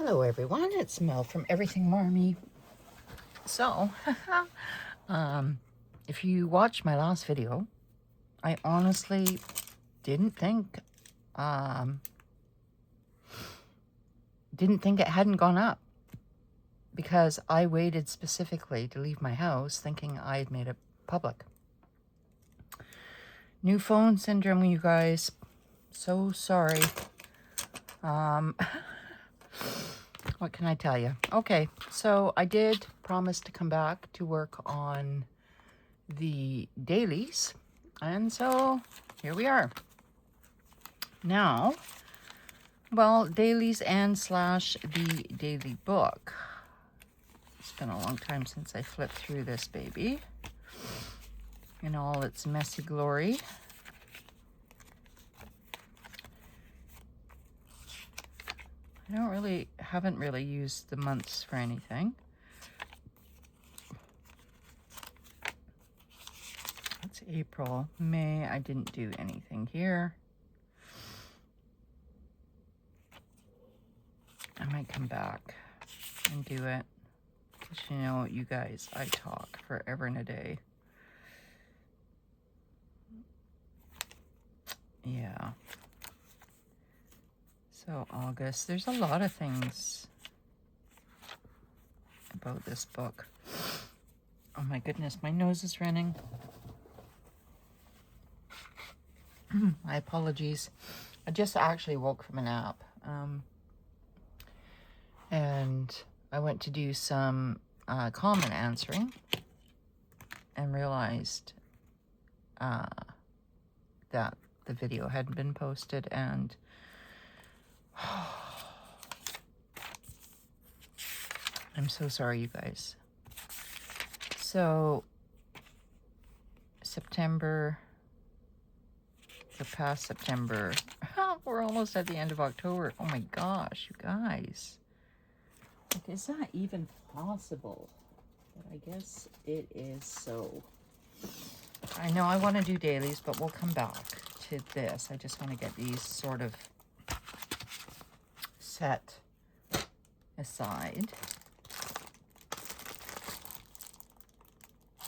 Hello everyone, it's Mel from Everything Marmy. So, if you watched my last video, I honestly didn't think it hadn't gone up, because I waited specifically to leave my house thinking I had made it public. New phone syndrome, you guys. So sorry. What can I tell you? Okay, so I did promise to come back to work on the dailies, and so here we are. Now, well, dailies and / the daily book. It's been a long time since I flipped through this baby in all its messy glory. Haven't really used the months for anything. It's April. May, I didn't do anything here. I might come back and do it, because you know, you guys, I talk forever and a day. Yeah. So August, there's a lot of things about this book. Oh my goodness, my nose is running. My apologies. I just actually woke from a nap. And I went to do some comment answering and realized that the video hadn't been posted, and I'm so sorry, you guys. So September, the past September, we're almost at the end of October. Oh my gosh, you guys. Like, is that even possible? But I guess it is so. I know I want to do dailies, but we'll come back to this. I just want to get these sort of set aside.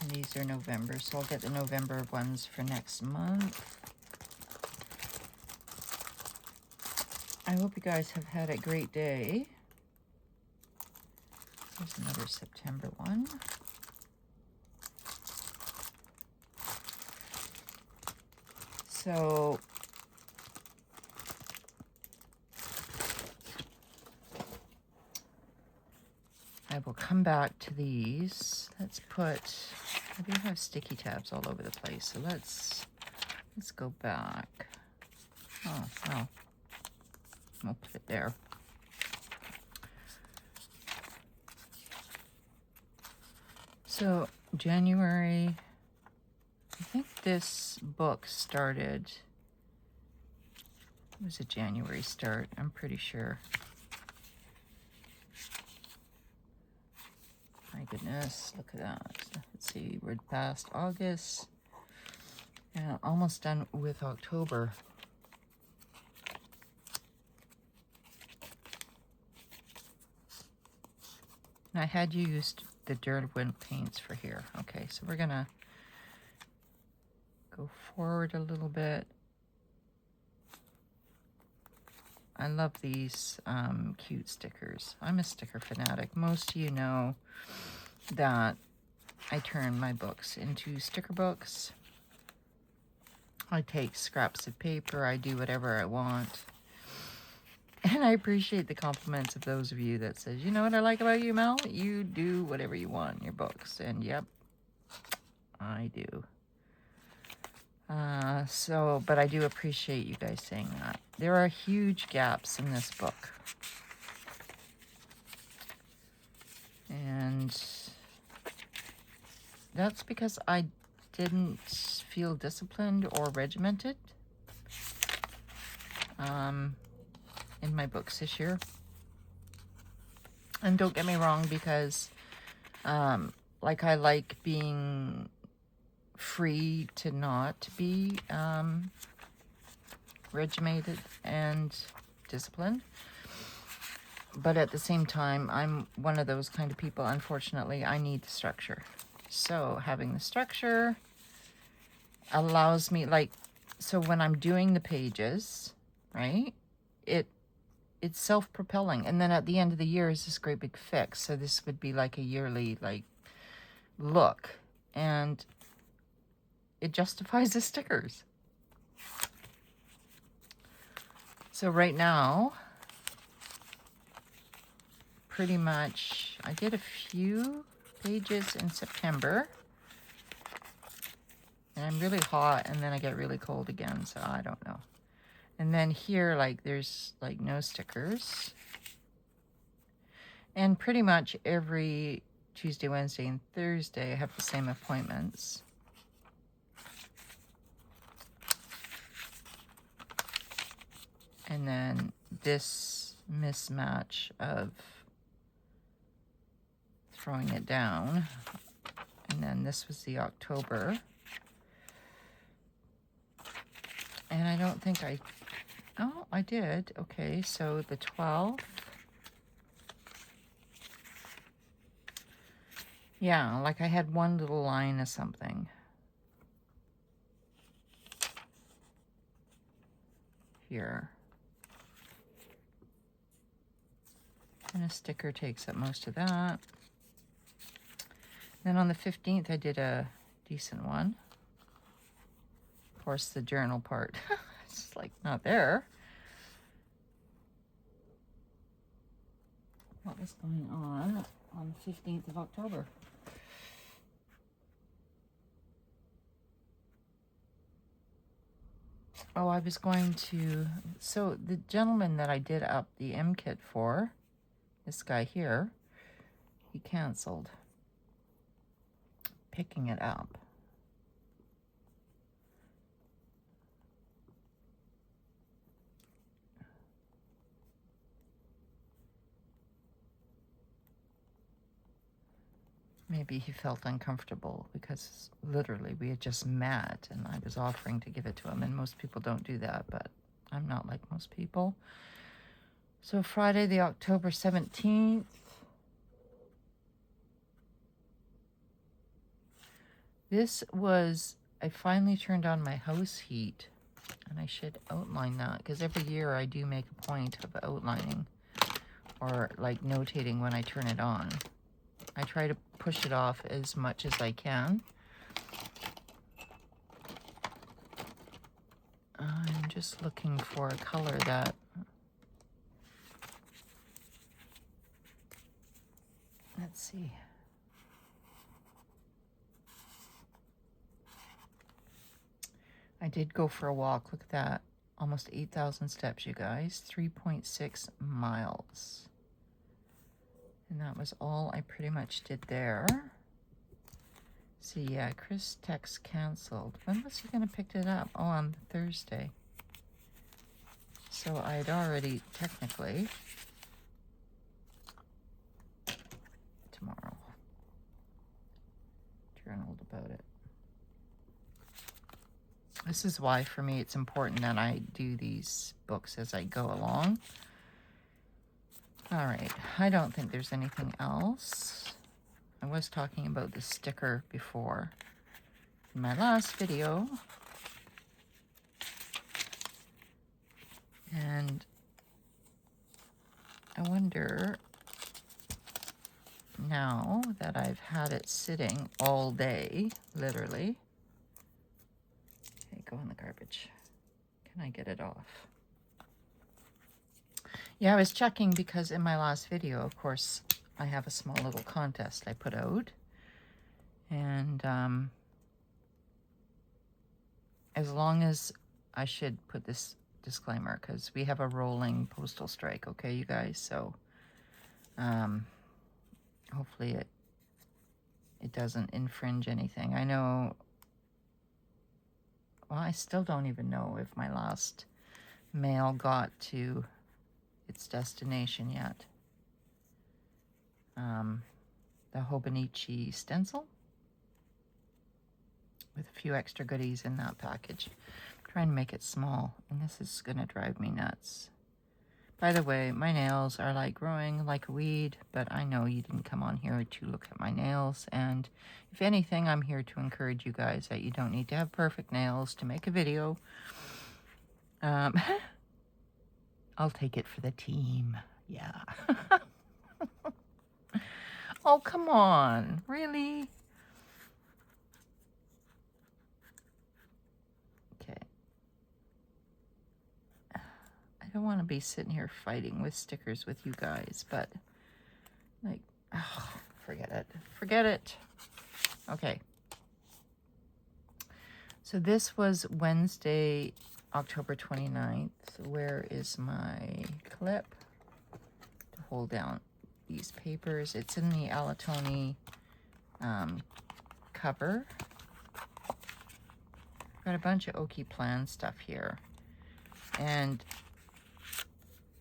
And these are November, so I'll get the November ones for next month. I hope you guys have had a great day. There's another September one. So I will come back to these. Let's put, I do have sticky tabs all over the place, so let's go back. Oh, well, we'll put it there. So January, I think this book started, it was a January start, I'm pretty sure. My goodness, look at that. Let's see, we're past August and almost done with October. And I had used the Derwent paints for here. Okay, so we're gonna go forward a little bit. I love these cute stickers. I'm a sticker fanatic. Most of you know that I turn my books into sticker books. I take scraps of paper. I do whatever I want. And I appreciate the compliments of those of you that says, you know what I like about you, Mel? You do whatever you want in your books. And yep, I do. But I do appreciate you guys saying that. There are huge gaps in this book. And that's because I didn't feel disciplined or regimented in my books this year. And don't get me wrong, because like, I like being free to not be regimented and disciplined. But at the same time, I'm one of those kind of people, unfortunately, I need the structure. So having the structure allows me, like, so when I'm doing the pages, right, it's self-propelling. And then at the end of the year is this great big fix. So this would be like a yearly, like, look. And it justifies the stickers. So right now, pretty much, I did a few pages in September. And I'm really hot, and then I get really cold again, so I don't know. And then here, like, there's, like, no stickers. And pretty much every Tuesday, Wednesday, and Thursday, I have the same appointments. And then this mismatch of throwing it down. And then this was the October. And I don't think oh, I did. Okay, so the 12th. Yeah, like I had one little line of something. Here. And a sticker takes up most of that. Then on the 15th, I did a decent one. Of course, the journal part, it's like not there. What was going on the 15th of October? Oh, I was going to, so the gentleman that I did up the M kit for, this guy here, he canceled picking it up. Maybe he felt uncomfortable because literally we had just met and I was offering to give it to him, and most people don't do that, but I'm not like most people. So Friday, the October 17th. This was, I finally turned on my house heat, and I should outline that because every year I do make a point of outlining or like notating when I turn it on. I try to push it off as much as I can. I'm just looking for a color that let's see. I did go for a walk. Look at that. Almost 8,000 steps, you guys. 3.6 miles. And that was all I pretty much did there. See, yeah, Chris text canceled. When was he going to pick it up? Oh, on Thursday. So I'd already, technically, tomorrow, journaled about it. This is why, for me, it's important that I do these books as I go along. All right, I don't think there's anything else. I was talking about the sticker before in my last video. And I wonder, now that I've had it sitting all day, literally. Okay, go in the garbage. Can I get it off? Yeah, I was checking because in my last video, of course, I have a small little contest I put out. And as long as I should put this disclaimer, because we have a rolling postal strike, okay, you guys? So hopefully it doesn't infringe anything. I know, well, I still don't even know if my last mail got to its destination yet. The Hobonichi stencil with a few extra goodies in that package. I'm trying to make it small, and this is gonna drive me nuts By the way, my nails are like growing like a weed, but I know you didn't come on here to look at my nails. And if anything, I'm here to encourage you guys that you don't need to have perfect nails to make a video. I'll take it for the team. Yeah. Oh, come on. Really? Okay. I don't want to be sitting here fighting with stickers with you guys, but like, oh, forget it. Forget it. Okay. So this was Wednesday, October 29th. Where is my clip to hold down these papers? It's in the Alatoni cover. Got a bunch of Oki Plan stuff here. And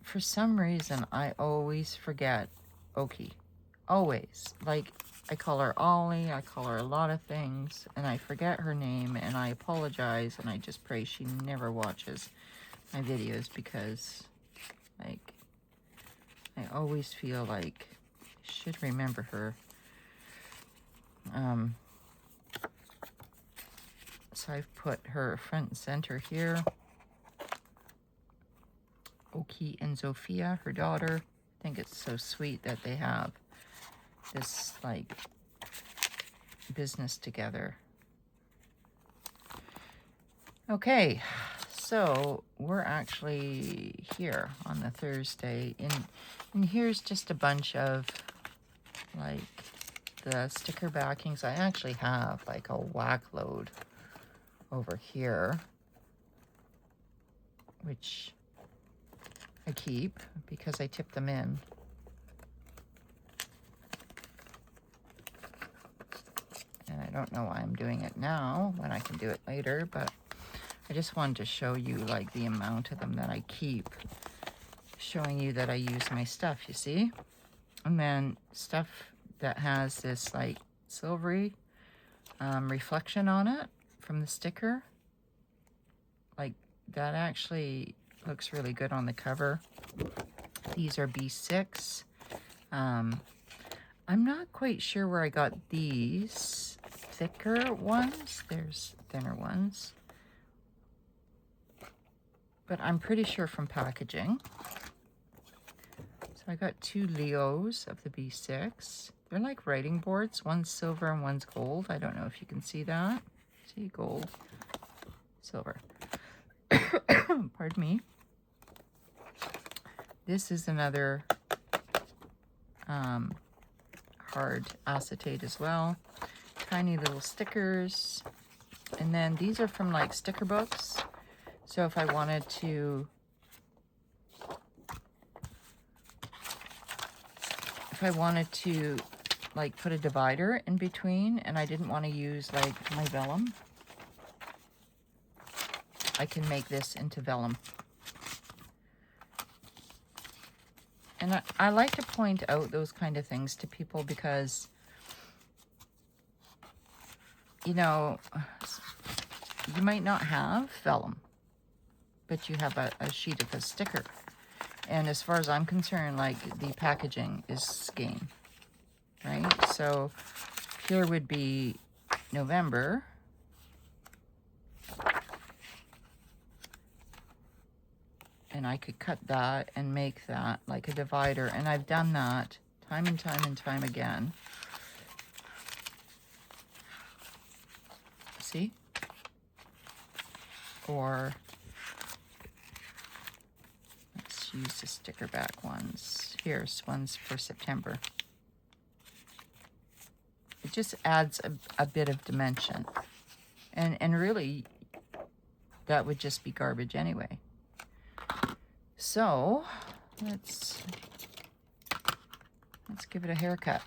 for some reason, I always forget Oki. Always. Like, I call her Ollie, I call her a lot of things, and I forget her name, and I apologize, and I just pray she never watches my videos, because, like, I always feel like I should remember her. So I've put her front and center here. Oki and Zofia, her daughter. I think it's so sweet that they have this, like, business together. Okay, so we're actually here on the Thursday, and here's just a bunch of, like, the sticker backings. I actually have, like, a whack load over here, which I keep because I tip them in. And I don't know why I'm doing it now when I can do it later, but I just wanted to show you, like, the amount of them that I keep, showing you that I use my stuff, you see? And then stuff that has this, like, silvery reflection on it from the sticker, like, that actually looks really good on the cover. These are B6. I'm not quite sure where I got these thicker ones. There's thinner ones, but I'm pretty sure from packaging. So I got 2 Leos of the B6. They're like writing boards. One's silver and one's gold. I don't know if you can see that. See, gold, silver. Pardon me. This is another hard acetate as well. Tiny little stickers. And then these are from, like, sticker books. So if I wanted to, like, put a divider in between, and I didn't want to use, like, my vellum, I can make this into vellum. And I like to point out those kind of things to people because, you know, you might not have vellum, but you have a sheet of a sticker. And as far as I'm concerned, like, the packaging is skein, right? So here would be November. And I could cut that and make that like a divider. And I've done that time and time and time again. See? Or let's use the sticker back ones. Here's ones for September. It just adds a bit of dimension. And really, that would just be garbage anyway. So let's give it a haircut.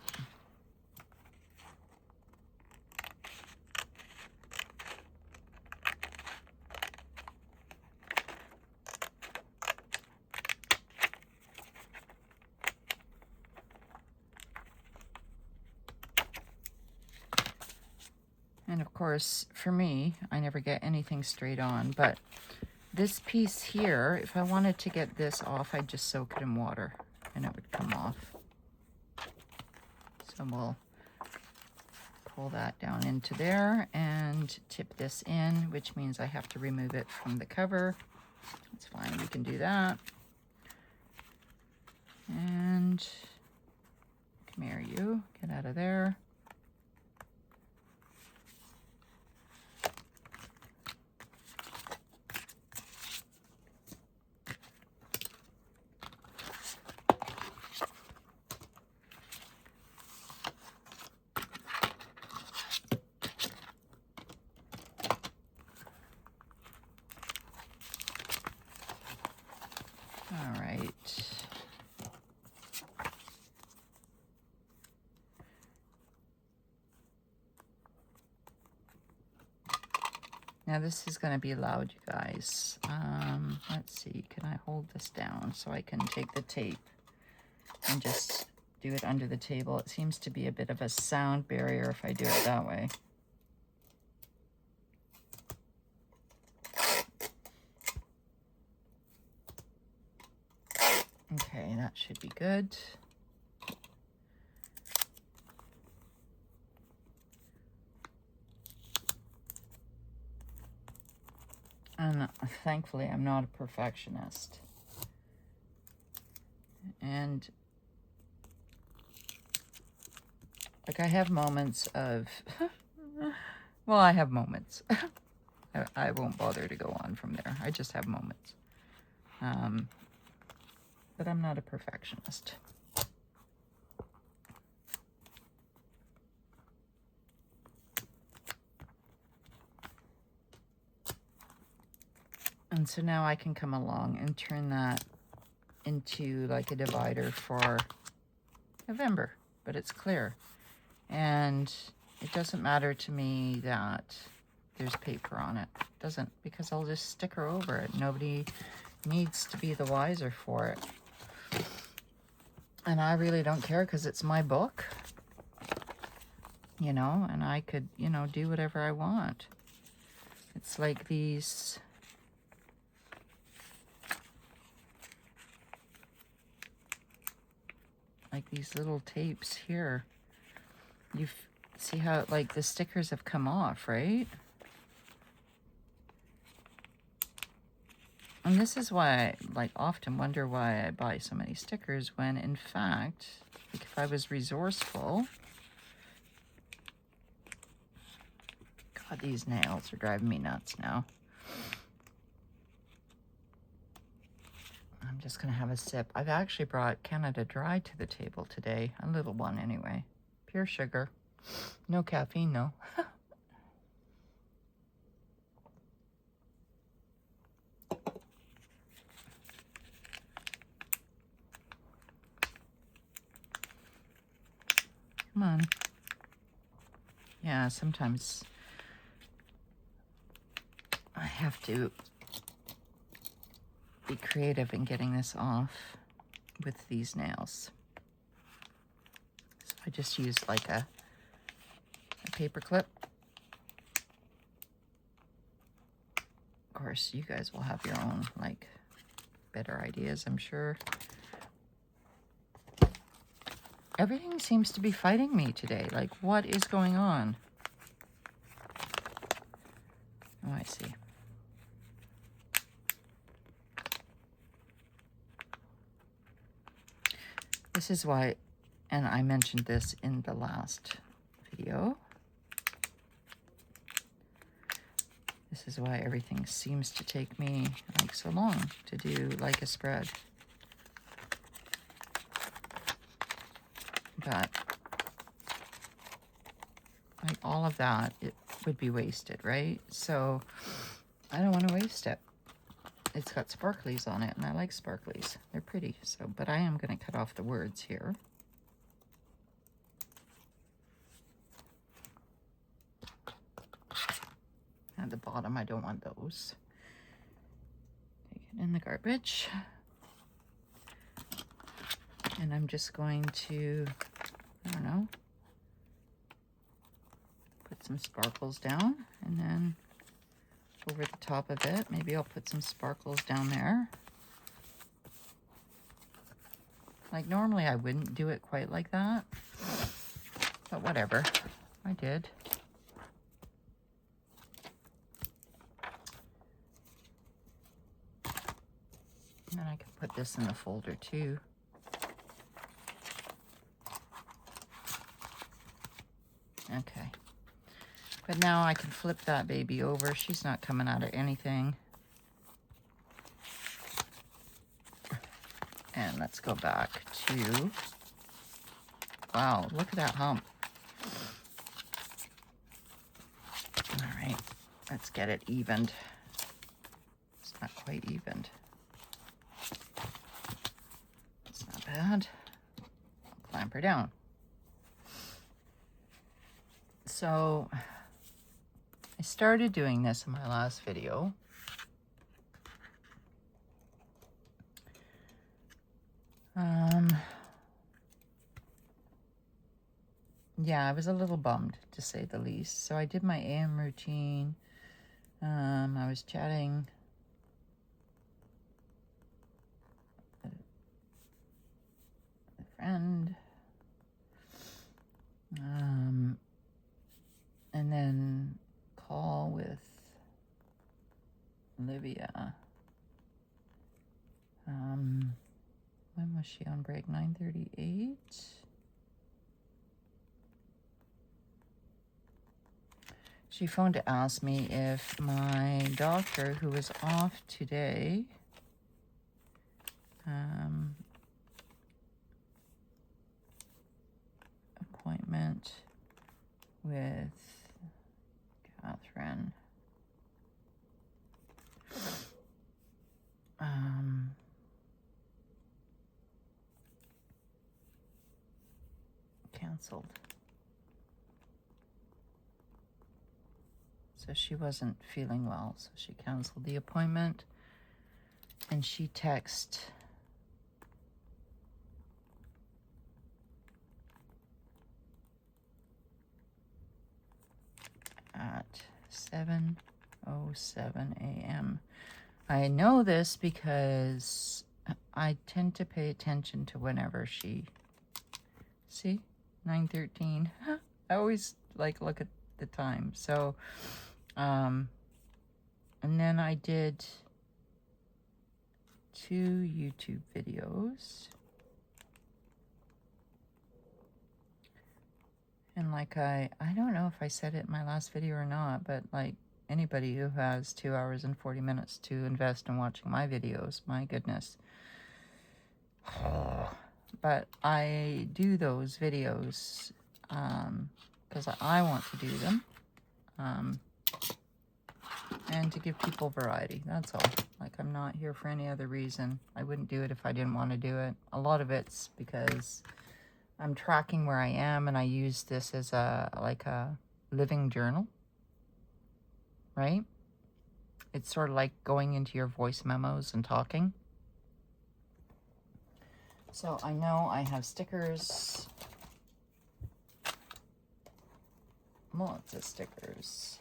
And of course, for me, I never get anything straight on, but This piece here, if I wanted to get this off, I'd just soak it in water and it would come off. So we'll pull that down into there and tip this in, which means I have to remove it from the cover. That's fine, we can do that. And come here, you, get out of there. All right. Now this is going to be loud, you guys. Let's see, can I hold this down so I can take the tape and just do it under the table? It seems to be a bit of a sound barrier if I do it that way. Okay, that should be good. And thankfully, I'm not a perfectionist. And like I have moments of, well, I have moments. I won't bother to go on from there. I just have moments. But I'm not a perfectionist. And so now I can come along and turn that into like a divider for November, but it's clear. And it doesn't matter to me that there's paper on it. It doesn't, because I'll just sticker over it. Nobody needs to be the wiser for it. And I really don't care because it's my book, you know, and I could, you know, do whatever I want. It's like these little tapes here. You see how like the stickers have come off, right? And this is why I like often wonder why I buy so many stickers when in fact, like if I was resourceful, God, these nails are driving me nuts now. I'm just gonna have a sip. I've actually brought Canada Dry to the table today, a little one anyway. Pure sugar, no caffeine, no. Come on. Yeah, sometimes I have to be creative in getting this off with these nails. So I just used like a paper clip. Of course, you guys will have your own like better ideas, I'm sure. Everything seems to be fighting me today. Like, what is going on? Oh, I see. This is why, and I mentioned this in the last video, this is why everything seems to take me like so long to do like a spread. But like all of that, it would be wasted, right? So I don't want to waste it. It's got sparklies on it, and I like sparklies. They're pretty. So, but I am going to cut off the words here. At the bottom, I don't want those. Take it in the garbage. And I'm just going to, I don't know, put some sparkles down, and then over the top of it. Maybe I'll put some sparkles down there. Like normally I wouldn't do it quite like that, but whatever, I did. And then I can put this in the folder too. Okay. But now I can flip that baby over. She's not coming out of anything. And let's go back to, wow, look at that hump. All right, let's get it evened. It's not quite evened. It's not bad. I'll clamp her down. So I started doing this in my last video. Yeah, I was a little bummed, to say the least. So I did my AM routine. I was chatting with a friend. And then call with Olivia. When was she on break? 9:38. She phoned to ask me if my doctor, who was off today, appointment with Catherine, canceled. So she wasn't feeling well, so she canceled the appointment. And she texted at 7:07 a.m. I know this because I tend to pay attention to whenever she, see, 9:13. I always like look at the time. So, and then I did 2 YouTube videos. And like I don't know if I said it in my last video or not, but like anybody who has 2 hours and 40 minutes to invest in watching my videos, my goodness. But I do those videos because I want to do them. And to give people variety, that's all. Like, I'm not here for any other reason. I wouldn't do it if I didn't want to do it. A lot of it's because I'm tracking where I am, and I use this as a living journal, right? It's sort of like going into your voice memos and talking. So I know I have stickers, lots of stickers.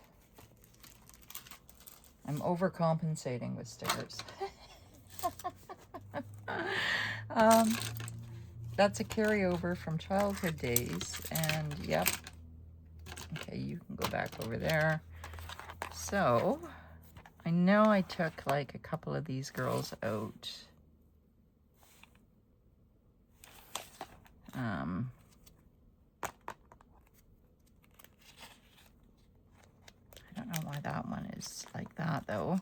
I'm overcompensating with stickers. That's a carryover from childhood days, and yep. Okay, you can go back over there. So, I know I took like a couple of these girls out. I don't know why that one is like that though.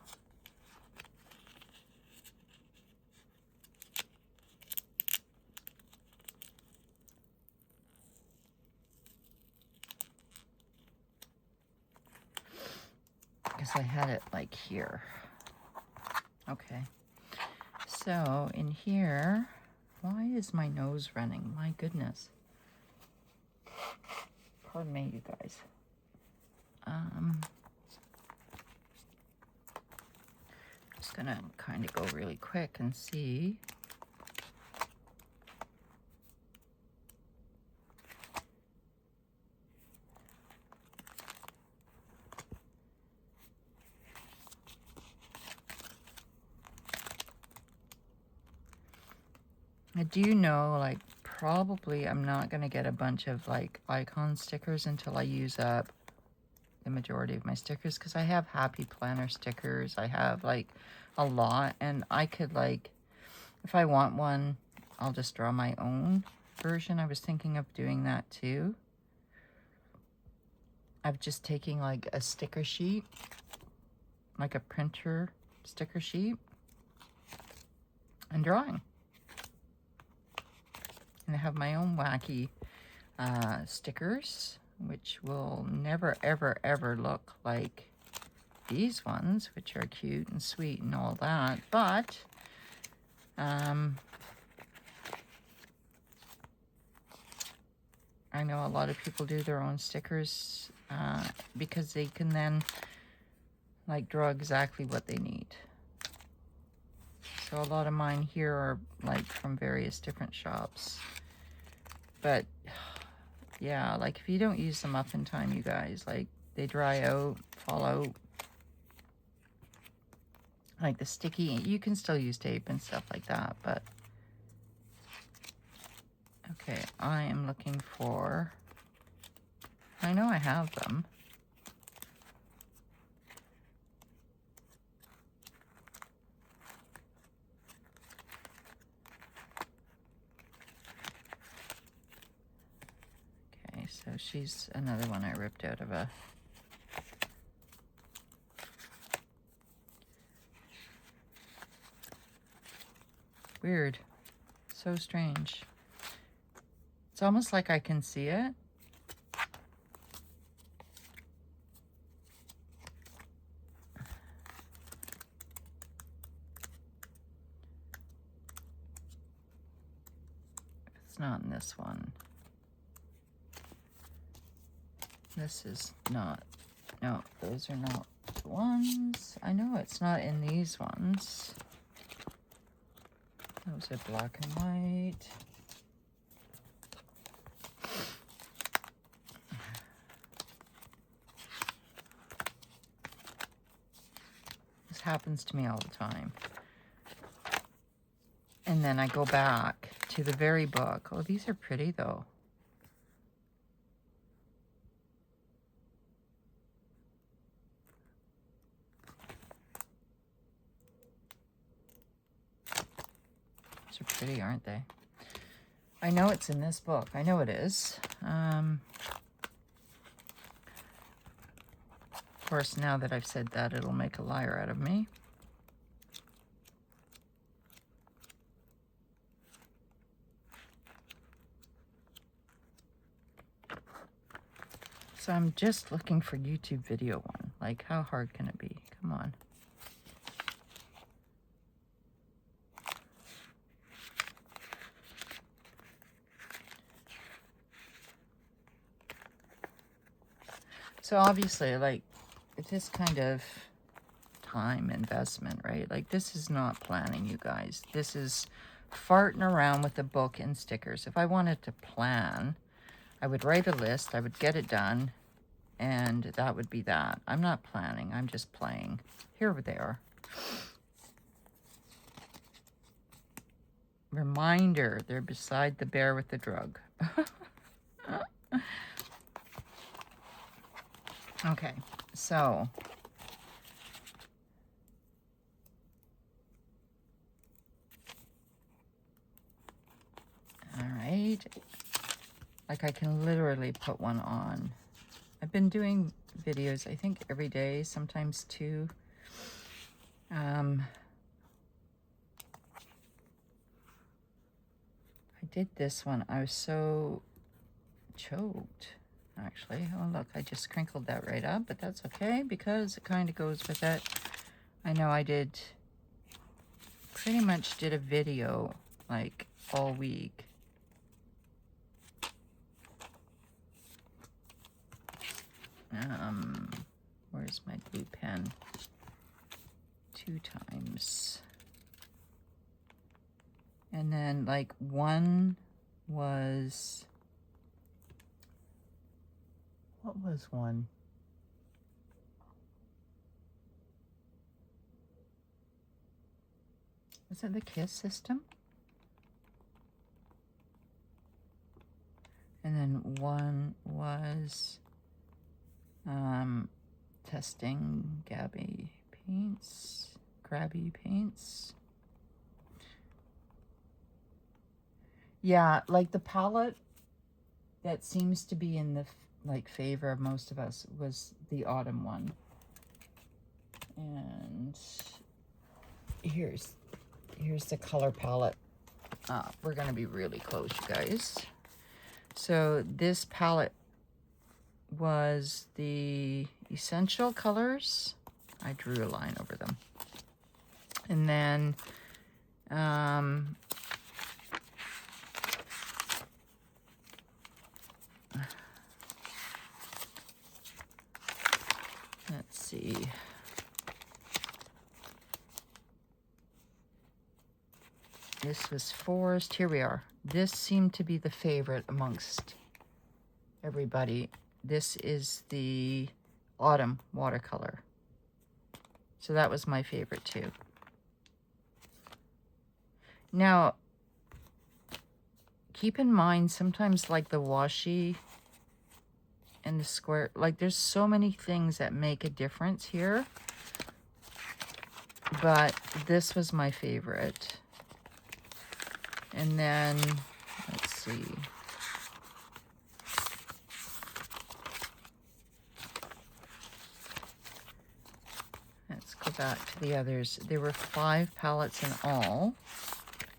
Because I had it like here. Okay. So in here, why is my nose running? My goodness. Pardon me, you guys. Just gonna kind of go really quick and see. I do know, like, probably I'm not going to get a bunch of, like, icon stickers until I use up the majority of my stickers, because I have happy planner stickers. I have, like, a lot, and I could, like, if I want one, I'll just draw my own version. I was thinking of doing that too. Of just taking, like, a sticker sheet, like a printer sticker sheet, and drawing. And I have my own wacky stickers, which will never, ever, ever look like these ones, which are cute and sweet and all that. But I know a lot of people do their own stickers because they can then, like, draw exactly what they need. So a lot of mine here are, like, from various different shops. But yeah, like, if you don't use them up in time, you guys, like, they dry out, fall out. Like the sticky, you can still use tape and stuff like that, but okay, I am looking for, I know I have them. Okay, so she's another one I ripped out of a, weird, so strange. It's almost like I can see it. It's not in this one. This is not, no, those are not the ones. I know it's not in these ones. Those are black and white. This happens to me all the time. And then I go back to the very book. Oh, these are pretty though. These are pretty, aren't they? I know it's in this book. I know it is. Of course, now that I've said that, it'll make a liar out of me. So I'm just looking for YouTube video one. Like, how hard can it be? Come on. So obviously, like, it's this kind of time investment, right? Like, this is not planning, you guys. This is farting around with a book and stickers. If I wanted to plan, I would write a list, I would get it done, and that would be that. I'm not planning, I'm just playing. Here they are. Reminder, they're beside the bear with the drug. Okay, so all right, like I can literally put one on. I've been doing videos, I think every day, sometimes two. I did this one. I was so choked, actually. Oh, look, I just crinkled that right up, but that's okay because it kind of goes with it. I know I did, pretty much did a video like all week. Where's my blue pen? 2 times. And then like one was, what was one? Was it the KISS system? And then one was testing Grabby paints. Yeah, like the palette that seems to be in the favor of most of us was the autumn one. And here's the color palette. We're gonna be really close, you guys. So this palette was the essential colors. I drew a line over them. And then let's see. This was Forest. Here we are. This seemed to be the favorite amongst everybody. This is the autumn watercolor. So that was my favorite too. Now, keep in mind, sometimes like the washi and the square, like there's so many things that make a difference here. But this was my favorite. And then, let's see. Let's go back to the others. There were 5 palettes in all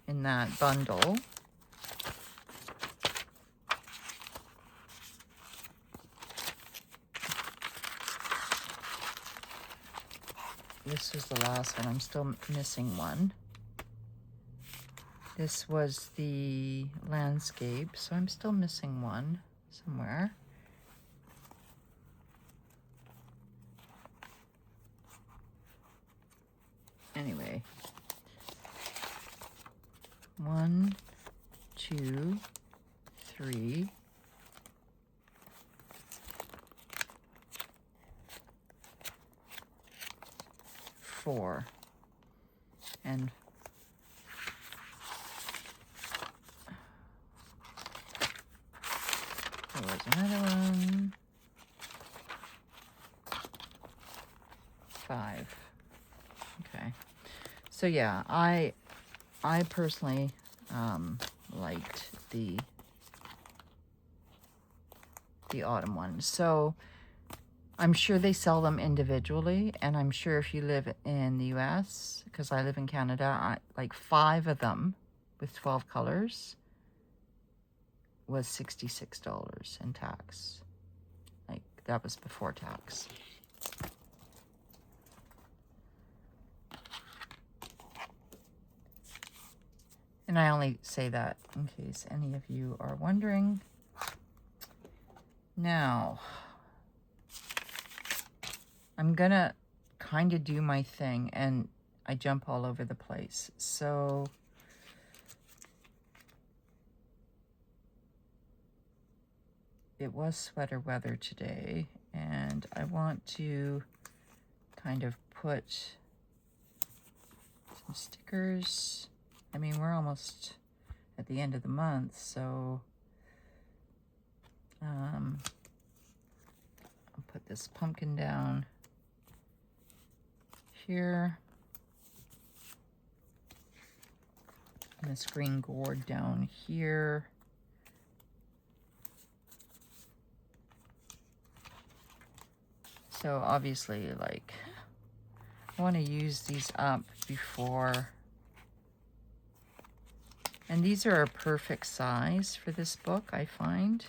in that bundle. This was the last one. I'm still missing one. This was the landscape, so I'm still missing one somewhere. Anyway. 1, 2, 3. 4. And there was another one. 5. Okay. So yeah, I personally liked the autumn one. So I'm sure they sell them individually, and I'm sure if you live in the US, because I live in Canada, like 5 of them with 12 colors was $66 in tax. Like that was before tax. And I only say that in case any of you are wondering. Now, I'm gonna kind of do my thing, and I jump all over the place. So it was sweater weather today, and I want to kind of put some stickers. I mean, we're almost at the end of the month, so I'll put this pumpkin down here, and this green gourd down here. So obviously, like, I want to use these up before. And these are a perfect size for this book, I find.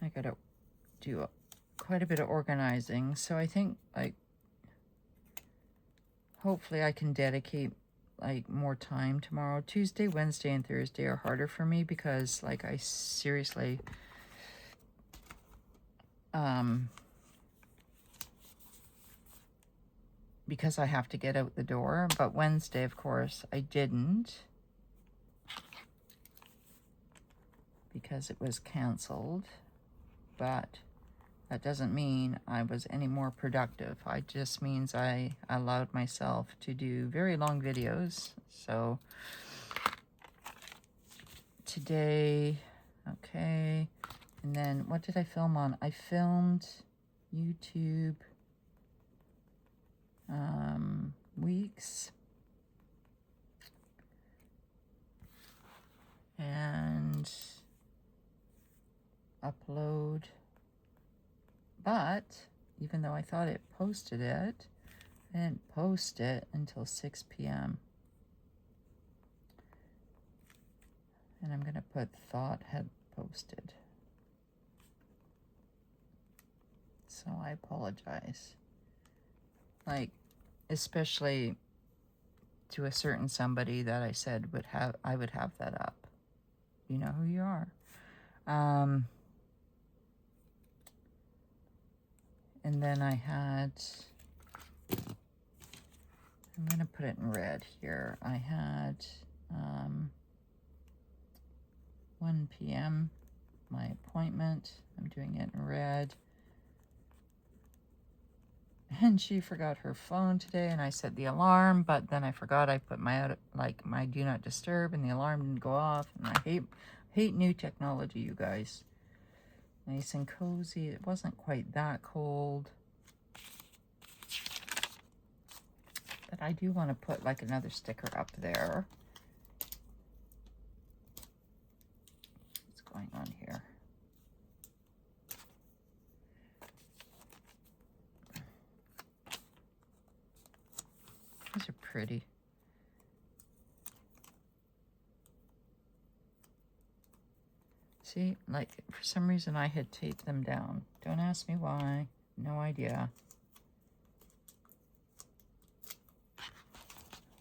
I gotta do quite a bit of organizing. So I think, like, hopefully I can dedicate like more time tomorrow. Tuesday, Wednesday, and Thursday are harder for me because, like, I seriously because I have to get out the door. But Wednesday, of course, I didn't because it was canceled. But That doesn't mean I was any more productive. It just means I allowed myself to do very long videos. So today, okay. And then what did I film on? I filmed YouTube weeks. And upload. But even though I thought it posted it, I didn't post it until 6 p.m. And I'm going to put thought had posted. So I apologize. Like, especially to a certain somebody that I said I would have that up. You know who you are. And then I had, I'm going to put it in red here. I had 1 p.m. my appointment. I'm doing it in red. And she forgot her phone today, and I set the alarm, but then I forgot I put my do not disturb, and the alarm didn't go off. And I hate new technology, you guys. Nice and cozy. It wasn't quite that cold. But I do want to put like another sticker up there. What's going on here? These are pretty. See, like, for some reason I had taped them down. Don't ask me why. No idea.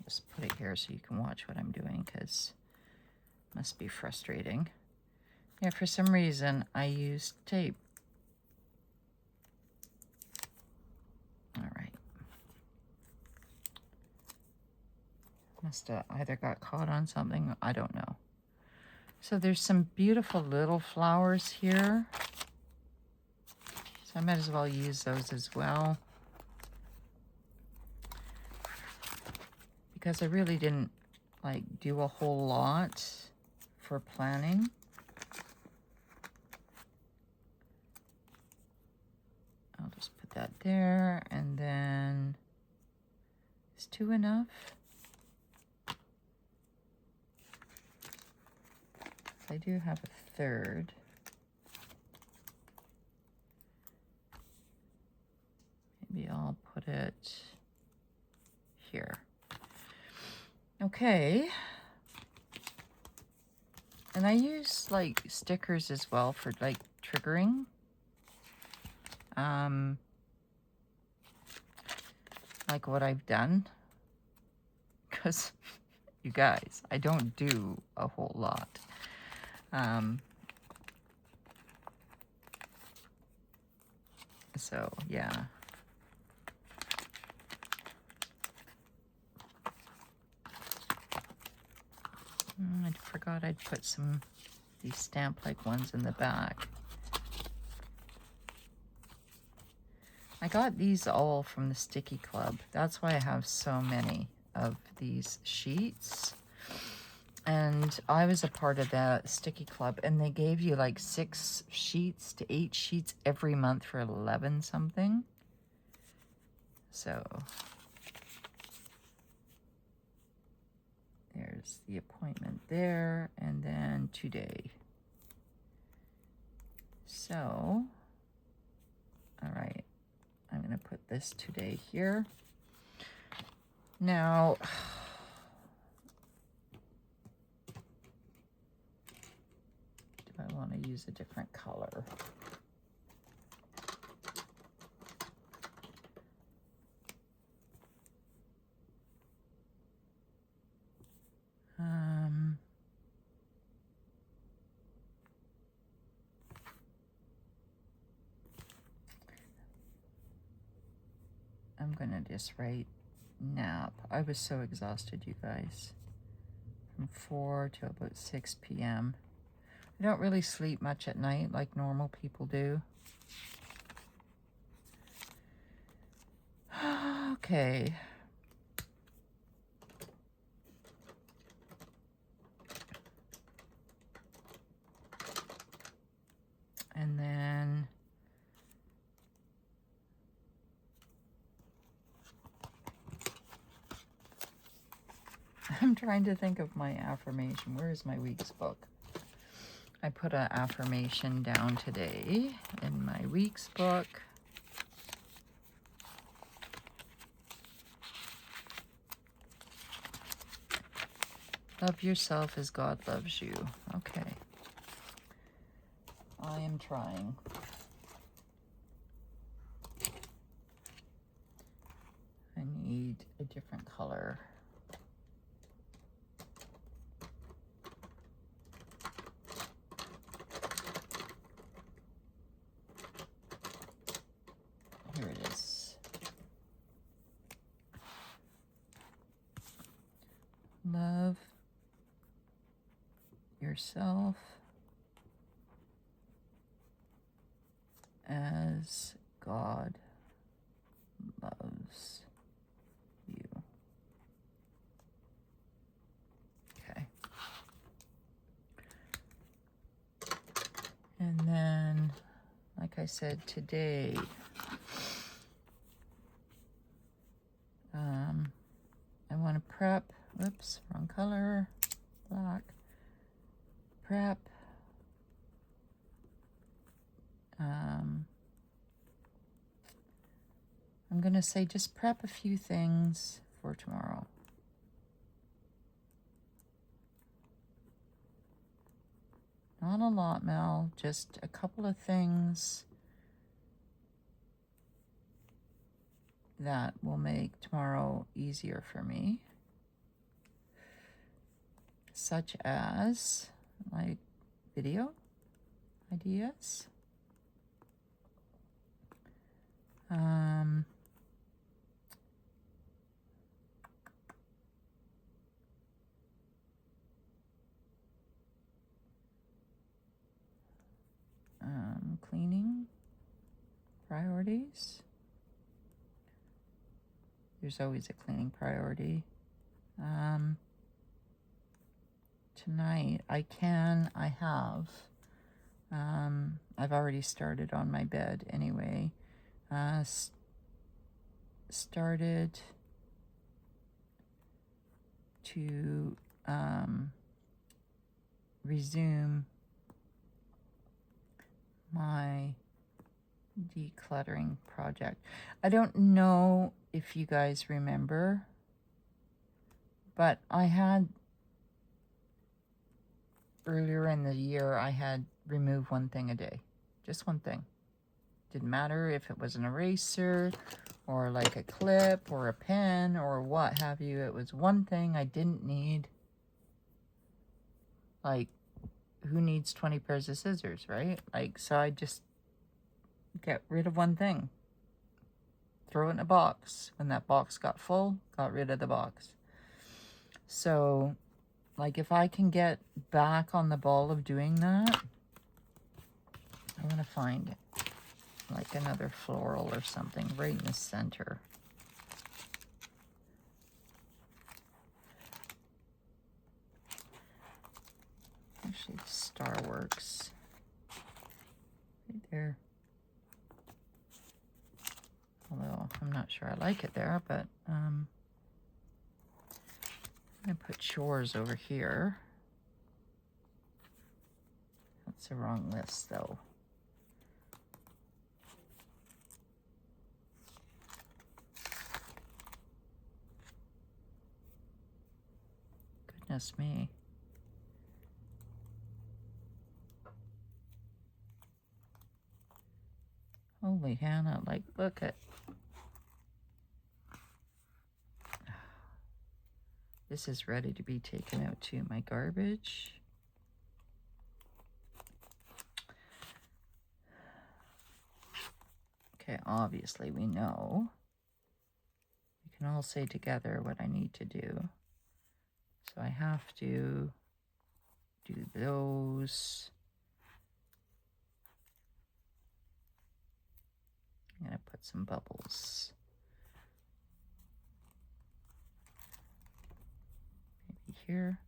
Just put it here so you can watch what I'm doing, because it must be frustrating. Yeah, for some reason I used tape. All right. Must have either got caught on something. I don't know. So there's some beautiful little flowers here. So I might as well use those as well. Because I really didn't like do a whole lot for planning. I'll just put that there, and then is 2 enough? I do have a third. Maybe I'll put it here. Okay. And I use like stickers as well for like triggering. Like what I've done. Because you guys, I don't do a whole lot. So yeah. I forgot I'd put these stamp-like ones in the back. I got these all from the Sticky Club. That's why I have so many of these sheets. And I was a part of that Sticky Club, and they gave you like 6 sheets to 8 sheets every month for 11 something. So there's the appointment there, and then today. So, all right, I'm going to put this today here. Now, do I want to use a different color? I'm gonna just write nap. I was so exhausted, you guys. From 4 to about 6 p.m. I don't really sleep much at night like normal people do. Okay. And then I'm trying to think of my affirmation. Where is my week's book? I put an affirmation down today in my week's book. Love yourself as God loves you. Okay. I am trying. I need a different color. Here it is. Love yourself as God loves you. Okay. And then, like I said, today, I want to prep, whoops, wrong color, black, prep, I'm going to say just prep a few things for tomorrow. Not a lot, Mel, just a couple of things that will make tomorrow easier for me, such as like video ideas, cleaning priorities. There's always a cleaning priority. Tonight I have, I've already started on my bed anyway. Started to resume my decluttering project. I don't know if you guys remember, but I had earlier in the year, I had removed one thing a day, just one thing. Didn't matter if it was an eraser or like a clip or a pen or what have you. It was one thing I didn't need. Like, who needs 20 pairs of scissors, right? Like, so I just get rid of one thing. Throw it in a box. When that box got full, got rid of the box. So, like, if I can get back on the ball of doing that, I want to find like another floral or something right in the center. Actually, Starworks. Right there. Although I'm not sure I like it there, but I'm going to put Shores over here. That's the wrong list, though. Goodness me. Holy Hannah, like, look at... This is ready to be taken out to my garbage. Okay, obviously we know. We can all say together what I need to do. So I have to do those. I'm going to put some bubbles here.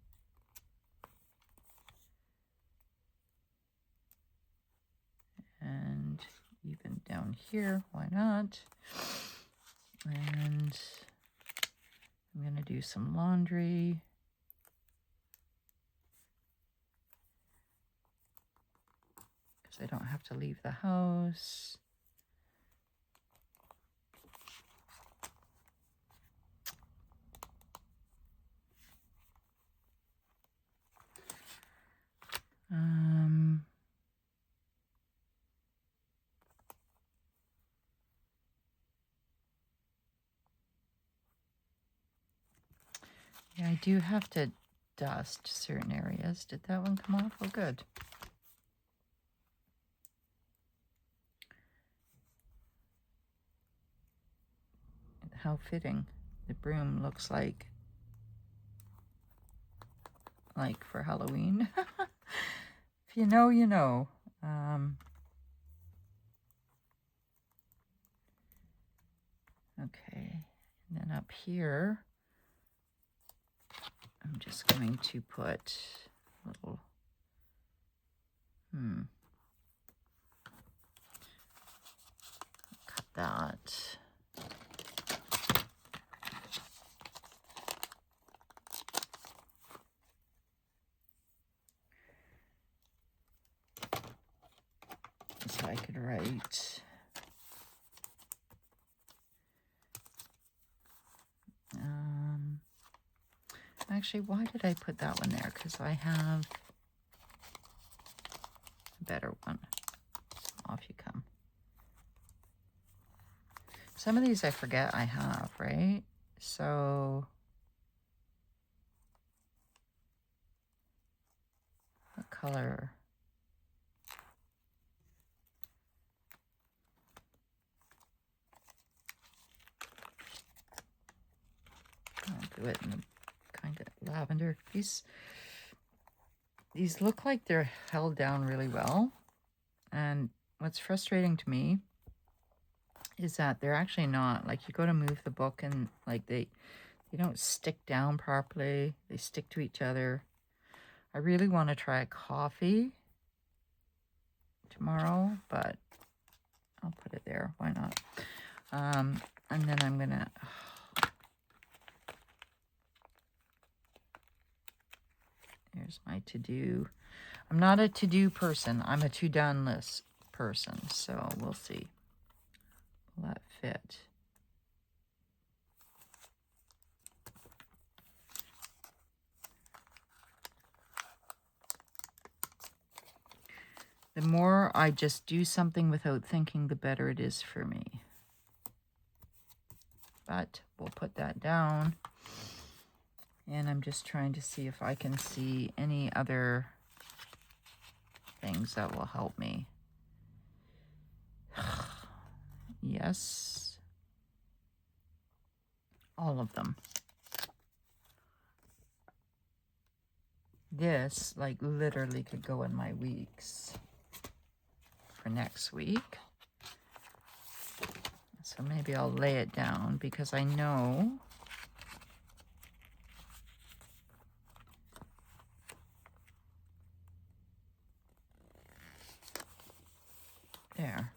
And even down here, why not? And I'm going to do some laundry. Because I don't have to leave the house. Yeah, I do have to dust certain areas. Did that one come off? Oh, good. How fitting. The broom looks like for Halloween. If you know, you know. Okay, and then up here, I'm just going to put a little, cut that. So I could write, actually, why did I put that one there? Because I have a better one. Off you come. Some of these I forget I have, right? So what color? I'll do it in the kind of lavender. These look like they're held down really well. And what's frustrating to me is that they're actually not. Like, you go to move the book and like they don't stick down properly. They stick to each other. I really want to try coffee tomorrow, but I'll put it there. Why not? And then I'm gonna, here's my to-do. I'm not a to-do person. I'm a to-done list person. So we'll see. Will that fit? The more I just do something without thinking, the better it is for me. But we'll put that down. And I'm just trying to see if I can see any other things that will help me. Yes. All of them. This, like, literally could go in my weeks for next week. So maybe I'll lay it down because I know there.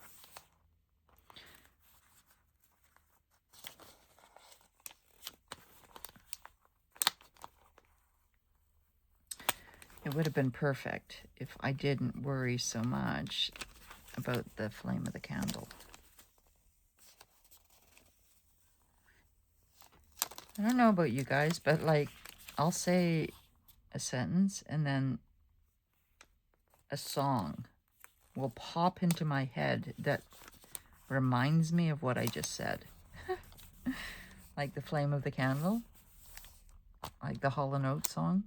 It would have been perfect if I didn't worry so much about the flame of the candle. I don't know about you guys, but like, I'll say a sentence and then a song will pop into my head that reminds me of what I just said. Like the flame of the candle, like the Hall & Oates song.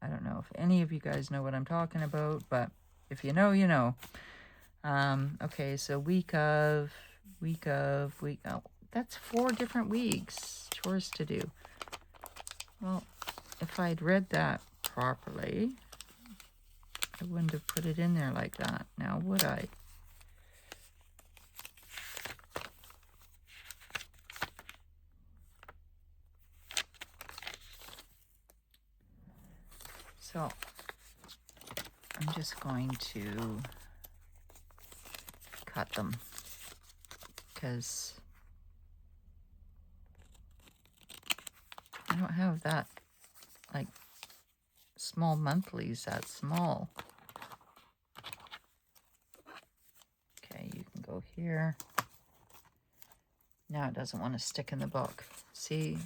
I don't know if any of you guys know what I'm talking about, but if you know, you know. Okay, so week of, oh, that's 4 different weeks, chores to do. Well, if I'd read that properly, I wouldn't have put it in there like that, now would I? So I'm just going to cut them because I don't have that, like, small monthlies that small. Okay, you can go here. Now it doesn't want to stick in the book. See?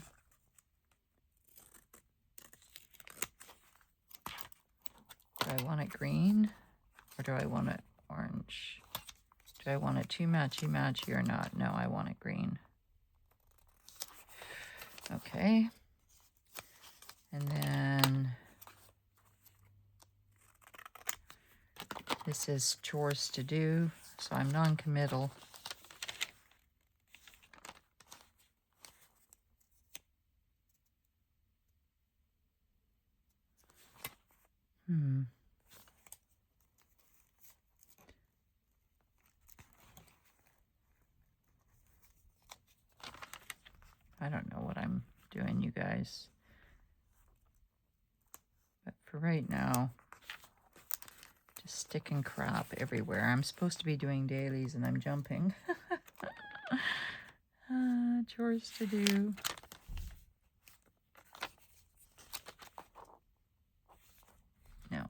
Do I want it green or do I want it orange? Do I want it too matchy or not? No, I want it green. Okay. And then this is chores to do, so I'm non-committal. I don't know what I'm doing, you guys. But for right now, just sticking crap everywhere. I'm supposed to be doing dailies and I'm jumping. Chores to do. No.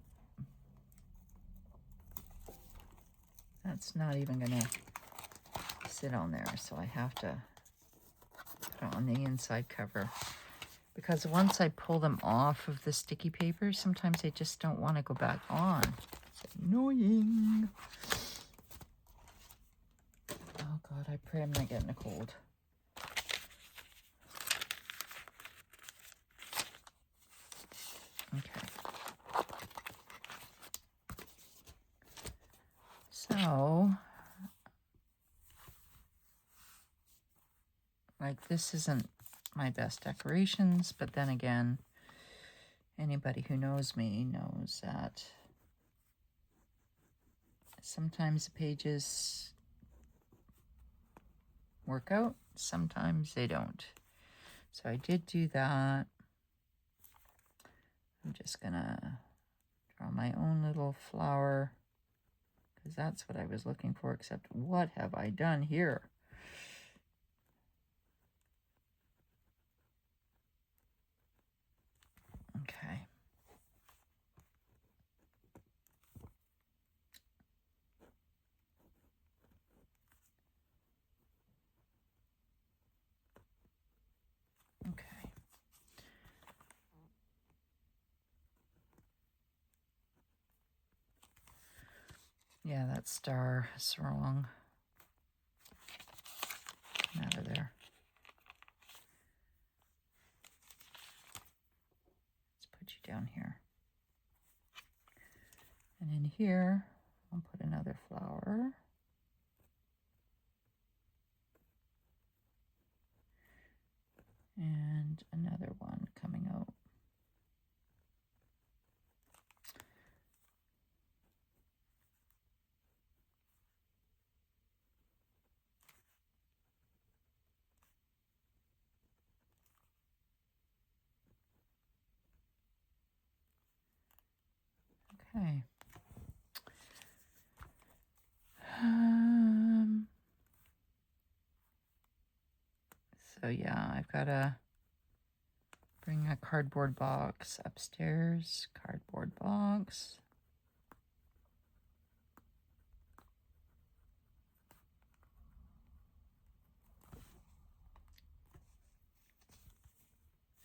That's not even gonna sit on there, so I have to put it on the inside cover. Because once I pull them off of the sticky paper, sometimes they just don't want to go back on. It's annoying. Oh God, I pray I'm not getting a cold. Okay. So, like, this isn't my best decorations, but then again, anybody who knows me knows that sometimes the pages work out, sometimes they don't. So I did do that. I'm just gonna draw my own little flower because that's what I was looking for, except what have I done here? Okay. Okay. Yeah, that star is wrong. Come out of there. Let's put you down here. And in here, I'll put another flower. And another one coming out. Okay. So yeah, I've got to bring a cardboard box upstairs. Cardboard box.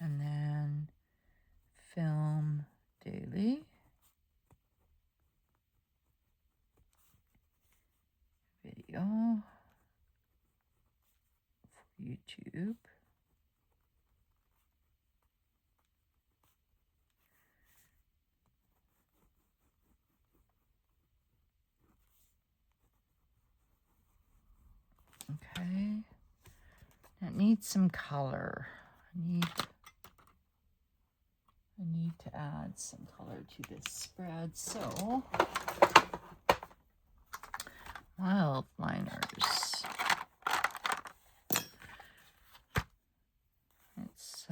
And then film daily. Video for YouTube. Okay. It needs some color. I need to add some color to this spread. So, wild liners. It's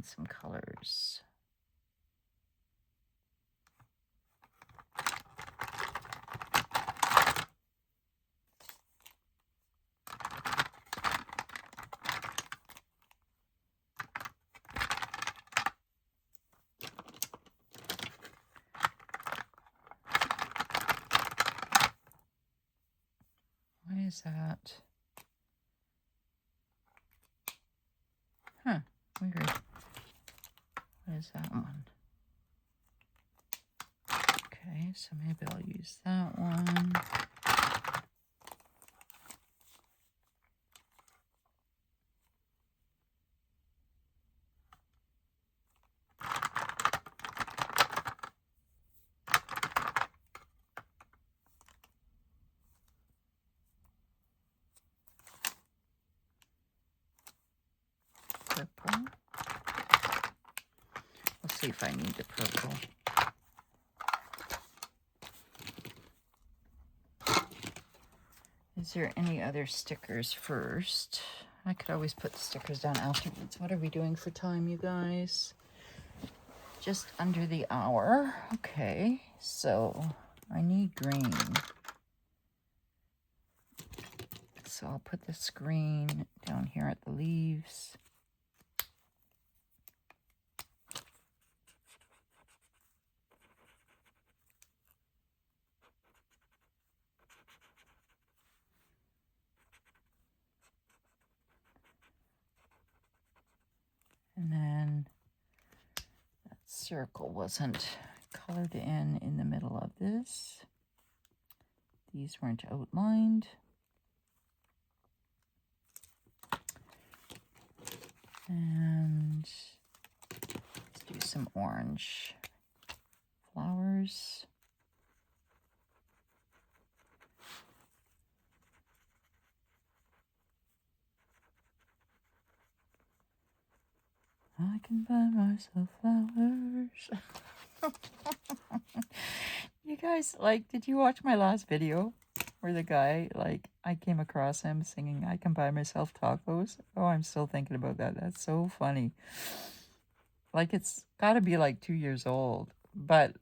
find some colors. Why is that? Huh, weird. What is that one? Okay, so maybe I'll use that one. Purple. We'll see if I need the purple. Is there any other stickers first? I could always put the stickers down afterwards. What are we doing for time, you guys? Just under the hour. Okay, so I need green. So I'll put this green down here at the leaves. And then that circle wasn't colored in the middle of this. These weren't outlined. And let's do some orange flowers. I can buy myself flowers. You guys, like, did you watch my last video where the guy, like, I came across him singing I Can Buy Myself Tacos? Oh, I'm still thinking about that. That's so funny. Like, it's got to be like 2 years old, but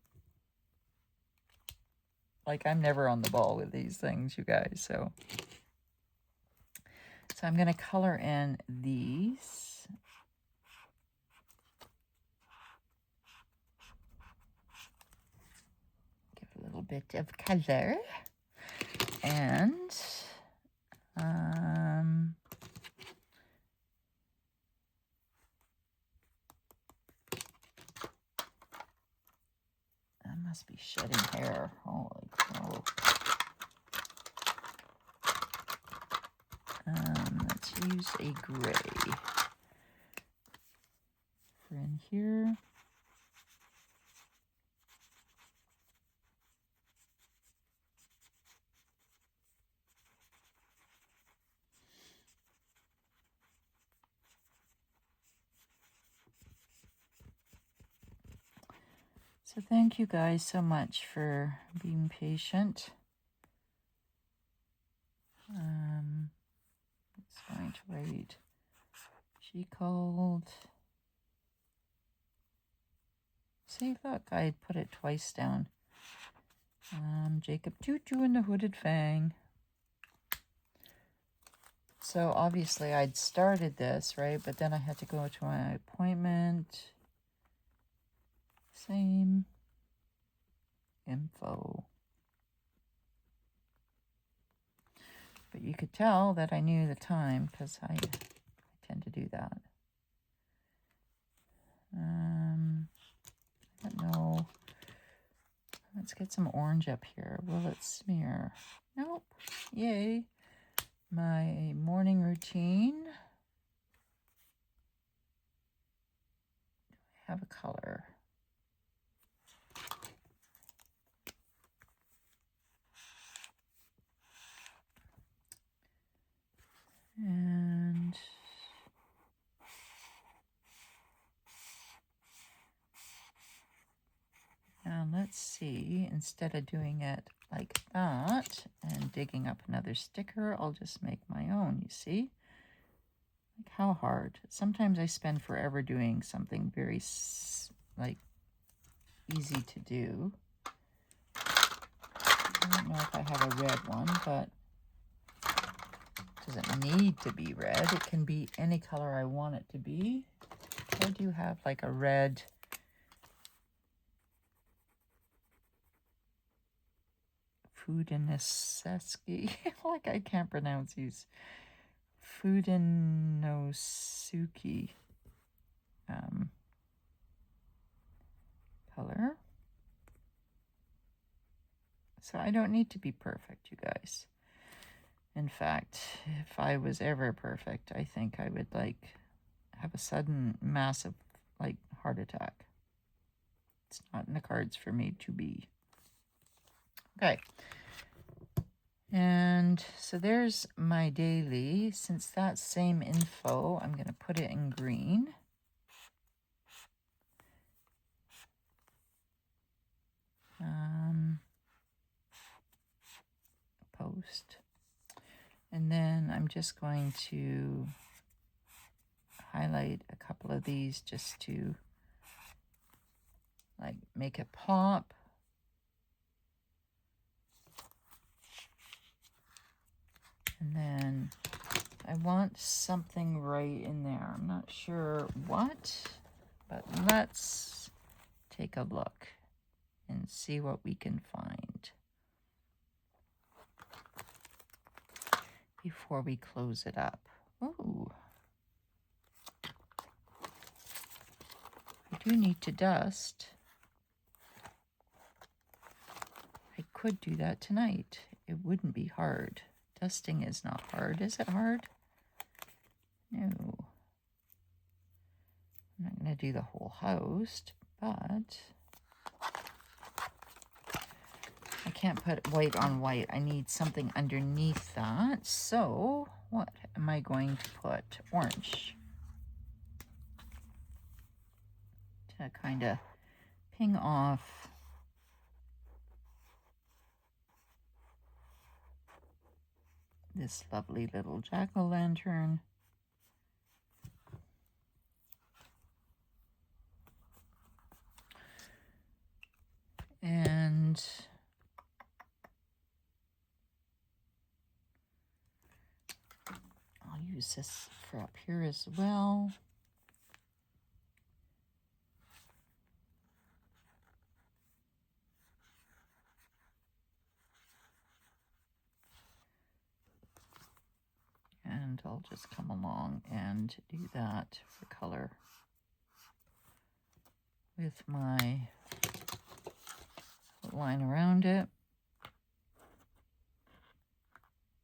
like, I'm never on the ball with these things, you guys. So I'm going to color in these. Give a little bit of color. And I must be shedding hair. Holy crow. Let's use a gray for in here. So thank you guys so much for being patient. It's going to wait. She called. See, look, I put it twice down. Jacob Tutu and the Hooded Fang. So obviously I'd started this, right? But then I had to go to my appointment. Same info. But you could tell that I knew the time because I tend to do that. I don't know. Let's get some orange up here. Will it smear? Nope. Yay. My morning routine. I have a color. And now let's see, instead of doing it like that and digging up another sticker, I'll just make my own, you see? Like, how hard? Sometimes I spend forever doing something very, like, easy to do. I don't know if I have a red one, but it doesn't need to be red. It can be any color I want it to be. I do have like a red Fudenosuke. Like, I can't pronounce these. Fudenosuke color. So I don't need to be perfect, you guys. In fact, if I was ever perfect, I think I would like have a sudden massive like heart attack. It's not in the cards for me to be. Okay. And so there's my daily. Since that's same info, I'm going to put it in green. Post. And then I'm just going to highlight a couple of these just to like make it pop. And then I want something right in there. I'm not sure what, but let's take a look and see what we can find before we close it up. Ooh. I do need to dust. I could do that tonight. It wouldn't be hard. Dusting is not hard. Is it hard? No. I'm not going to do the whole house, but I can't put white on white. I need something underneath that. So what am I going to put? Orange. To kind of ping off this lovely little jack-o'-lantern. And I'll use this for up here as well. And I'll just come along and do that for color with my line around it,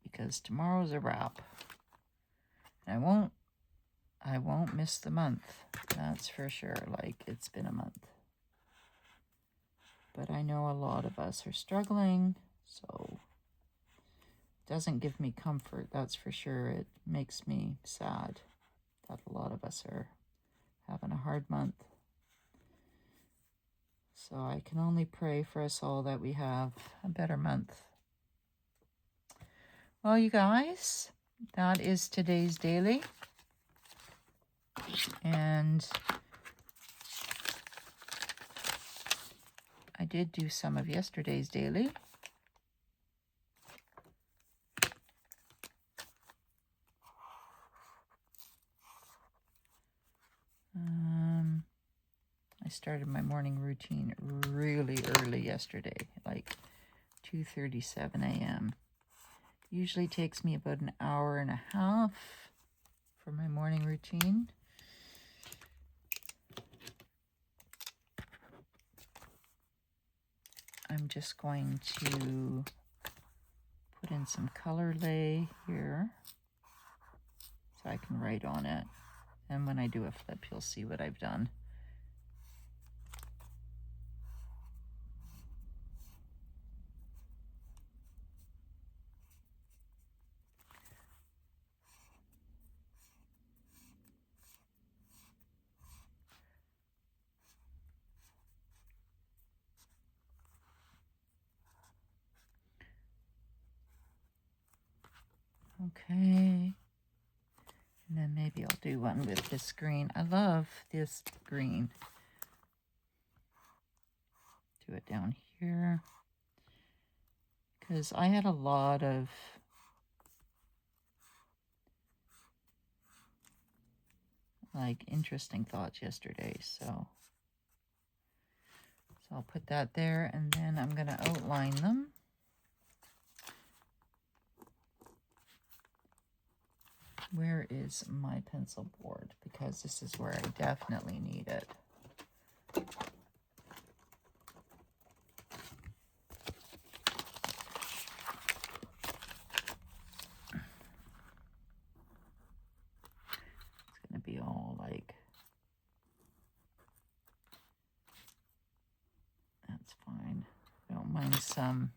because tomorrow's a wrap. And I won't miss the month. That's for sure. Like, it's been a month. But I know a lot of us are struggling, so it doesn't give me comfort, that's for sure. It makes me sad that a lot of us are having a hard month. So I can only pray for us all that we have a better month. Well, you guys, that is today's daily. And I did do some of yesterday's daily. I started my morning routine really early yesterday, like 2:37 a.m. Usually takes me about an hour and a half for my morning routine. I'm just going to put in some color lay here so I can write on it. And when I do a flip, you'll see what I've done. Okay, and then Maybe I'll do one with this green. I love this green. Do it down here. Because I had a lot of like interesting thoughts yesterday, so I'll put that there, and then I'm going to outline them. Where is my pencil board? Because this is where I definitely need it. It's going to be all like, that's fine. I don't mind some.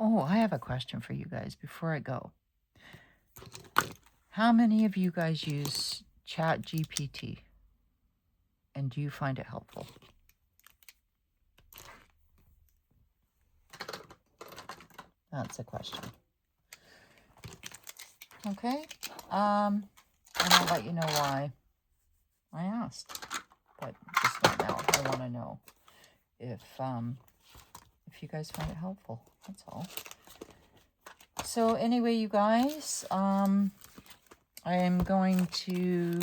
Oh, I have a question for you guys before I go. How many of you guys use ChatGPT? And do you find it helpful? That's a question. Okay. And I'll let you know why I asked. But just not now. I want to know if you guys find it helpful. That's all. So anyway, you guys, I am going to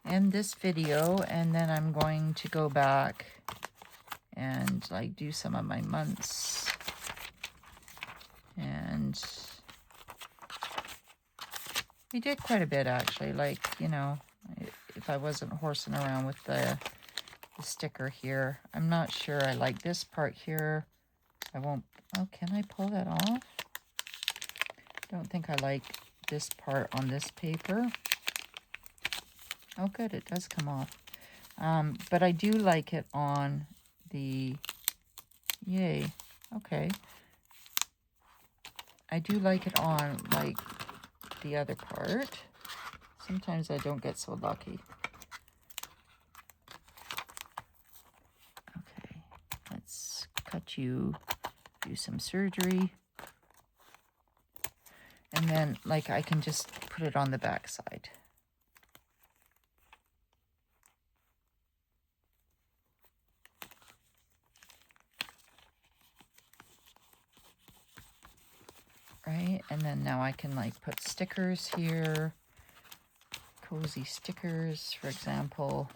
end this video, and then I'm going to go back and like do some of my months. And we did quite a bit, actually. Like, you know, if I wasn't horsing around with the sticker here. I'm not sure I like this part here. I won't, oh, can I pull that off? Don't think I like this part on this paper. Oh, good, it does come off. But I do like it on the, yay, okay. I do like it on, like, the other part. Sometimes I don't get so lucky. Okay, let's cut you, do some surgery. And then, like, I can just put it on the back side. Right, and then now I can, like, put stickers here. Cozy stickers, for example.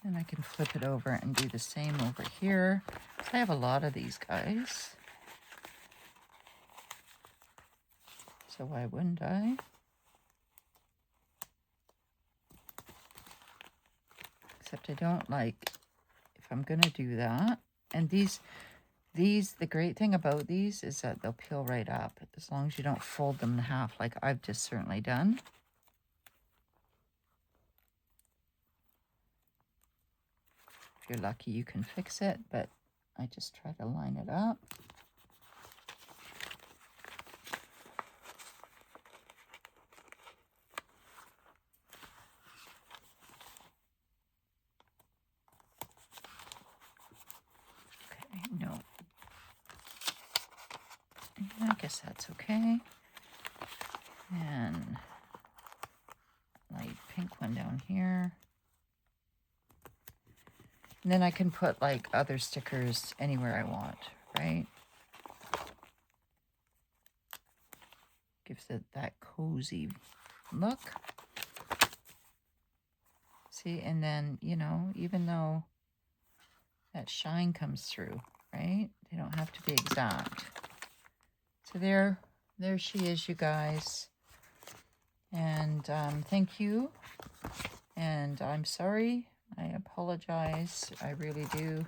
And I can flip it over and do the same over here. I have a lot of these guys. So why wouldn't I? Except I don't like, if I'm gonna do that. And these, the great thing about these is that they'll peel right up as long as you don't fold them in half like I've just certainly done. If you're lucky, you can fix it, but I just try to line it up. Okay, no. I guess that's okay. And light pink one down here. And then I can put like other stickers anywhere I want, right? Gives it that cozy look. See, and then, you know, even though that shine comes through, right? They don't have to be exact. So there she is, you guys. And thank you. And I'm sorry. I apologize. I really do.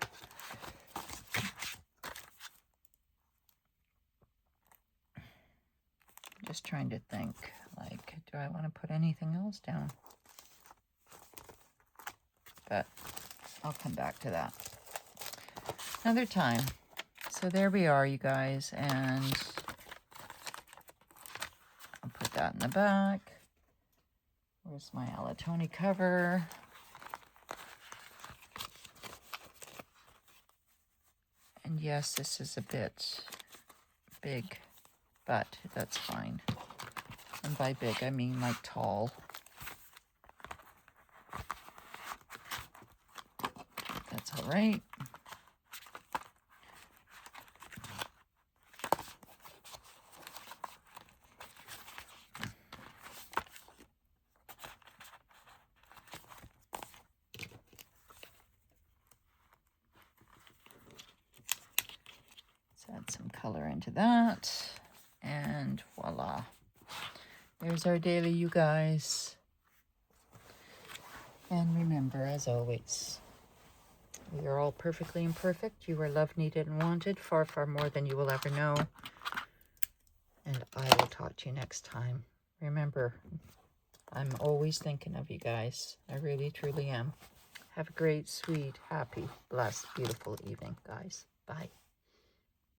I'm just trying to think, like, do I want to put anything else down? But I'll come back to that another time. So there we are, you guys, and I'll put that in the back. Where's my Alatoni cover? And yes, this is a bit big, but that's fine. And by big, I mean like tall. That's all right. Let's add some color into that. And voila. There's our daily, you guys. And remember, as always, we are all perfectly imperfect. You are loved, needed, and wanted, far, far more than you will ever know. And I will talk to you next time. Remember, I'm always thinking of you guys. I really, truly am. Have a great, sweet, happy, blessed, beautiful evening, guys. Bye.